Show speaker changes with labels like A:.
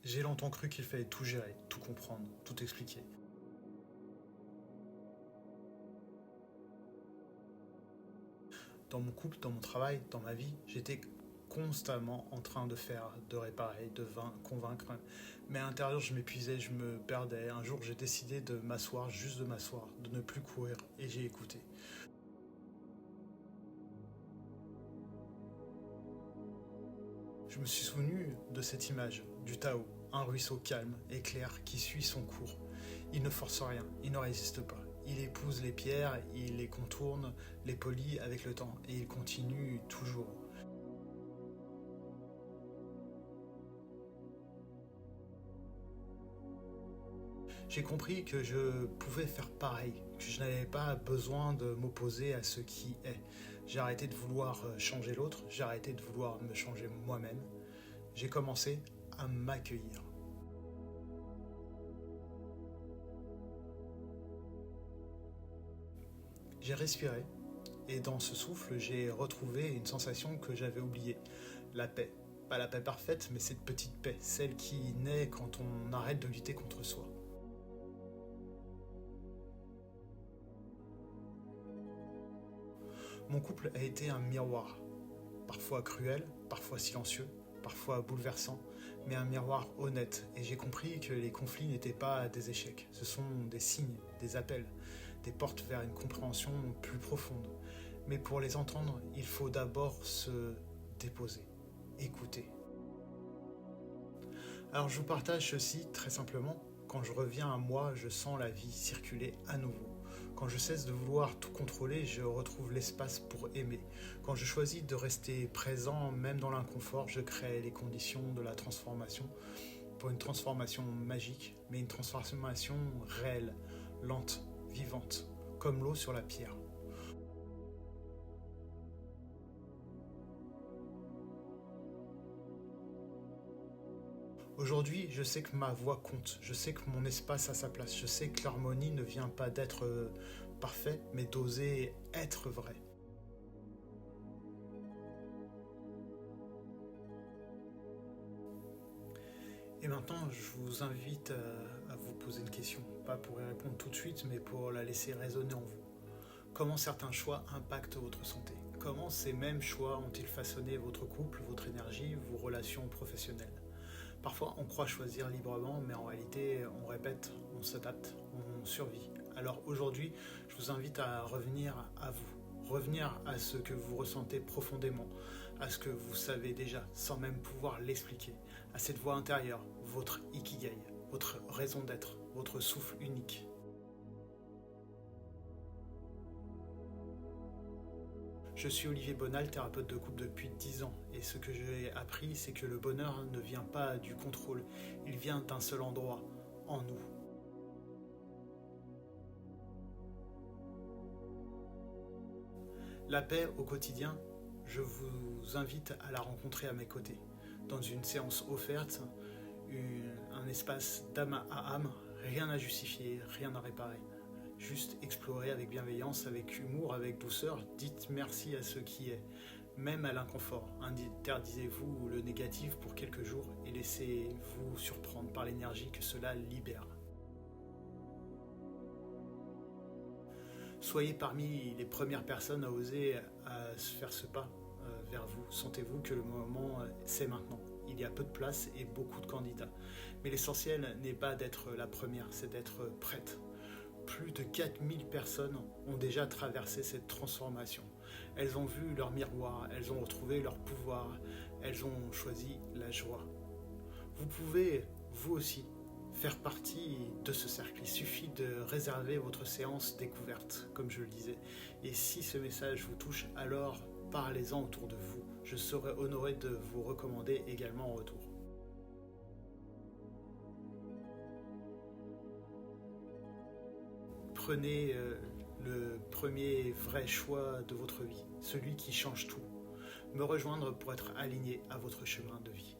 A: J'ai longtemps cru qu'il fallait tout gérer, tout comprendre, tout expliquer. Dans mon couple, dans mon travail, dans ma vie, j'étais constamment en train de faire, de réparer, convaincre. Mais à l'intérieur, je m'épuisais, je me perdais. Un jour, j'ai décidé de m'asseoir, juste de m'asseoir, de ne plus courir, et j'ai écouté. Je me suis souvenu de cette image, du Tao, un ruisseau calme et clair qui suit son cours. Il ne force rien, il ne résiste pas. Il épouse les pierres, il les contourne, les polit avec le temps, et il continue toujours. J'ai compris que je pouvais faire pareil, que je n'avais pas besoin de m'opposer à ce qui est. J'ai arrêté de vouloir changer l'autre, j'ai arrêté de vouloir me changer moi-même. J'ai commencé à m'accueillir. J'ai respiré et dans ce souffle, j'ai retrouvé une sensation que j'avais oubliée, la paix. Pas la paix parfaite, mais cette petite paix, celle qui naît quand on arrête de lutter contre soi. Mon couple a été un miroir, parfois cruel, parfois silencieux, parfois bouleversant, mais un miroir honnête. Et j'ai compris que les conflits n'étaient pas des échecs, ce sont des signes, des appels, des portes vers une compréhension plus profonde. Mais pour les entendre, il faut d'abord se déposer, écouter. Alors je vous partage ceci très simplement. Quand je reviens à moi, je sens la vie circuler à nouveau. Quand je cesse de vouloir tout contrôler, je retrouve l'espace pour aimer. Quand je choisis de rester présent, même dans l'inconfort, je crée les conditions de la transformation. Pour une transformation magique, mais une transformation réelle, lente, vivante, comme l'eau sur la pierre. Aujourd'hui, je sais que ma voix compte, je sais que mon espace a sa place, je sais que l'harmonie ne vient pas d'être parfait, mais d'oser être vrai. Et maintenant, je vous invite à vous poser une question, pas pour y répondre tout de suite, mais pour la laisser résonner en vous. Comment certains choix impactent votre santé? Comment ces mêmes choix ont-ils façonné votre couple, votre énergie, vos relations professionnelles? Parfois, on croit choisir librement, mais en réalité, on répète, on s'adapte, on survit. Alors aujourd'hui, je vous invite à revenir à vous, revenir à ce que vous ressentez profondément, à ce que vous savez déjà, sans même pouvoir l'expliquer, à cette voix intérieure, votre ikigai, votre raison d'être, votre souffle unique. Je suis Olivier Bonal, thérapeute de couple depuis 10 ans, et ce que j'ai appris, c'est que le bonheur ne vient pas du contrôle, il vient d'un seul endroit, en nous. La paix au quotidien, je vous invite à la rencontrer à mes côtés, dans une séance offerte, un espace d'âme à âme, rien à justifier, rien à réparer. Juste explorer avec bienveillance, avec humour, avec douceur, dites merci à ce qui est, même à l'inconfort. Interdisez-vous le négatif pour quelques jours et laissez-vous surprendre par l'énergie que cela libère. Soyez parmi les premières personnes à oser à faire ce pas vers vous. Sentez-vous que le moment, c'est maintenant. Il y a peu de place et beaucoup de candidats. Mais l'essentiel n'est pas d'être la première, c'est d'être prête. Plus de 4000 personnes ont déjà traversé cette transformation. Elles ont vu leur miroir, elles ont retrouvé leur pouvoir, elles ont choisi la joie. Vous pouvez, vous aussi, faire partie de ce cercle. Il suffit de réserver votre séance découverte, comme je le disais. Et si ce message vous touche, alors parlez-en autour de vous. Je serai honoré de vous recommander également en retour. Prenez le premier vrai choix de votre vie, celui qui change tout. Me rejoindre pour être aligné à votre chemin de vie.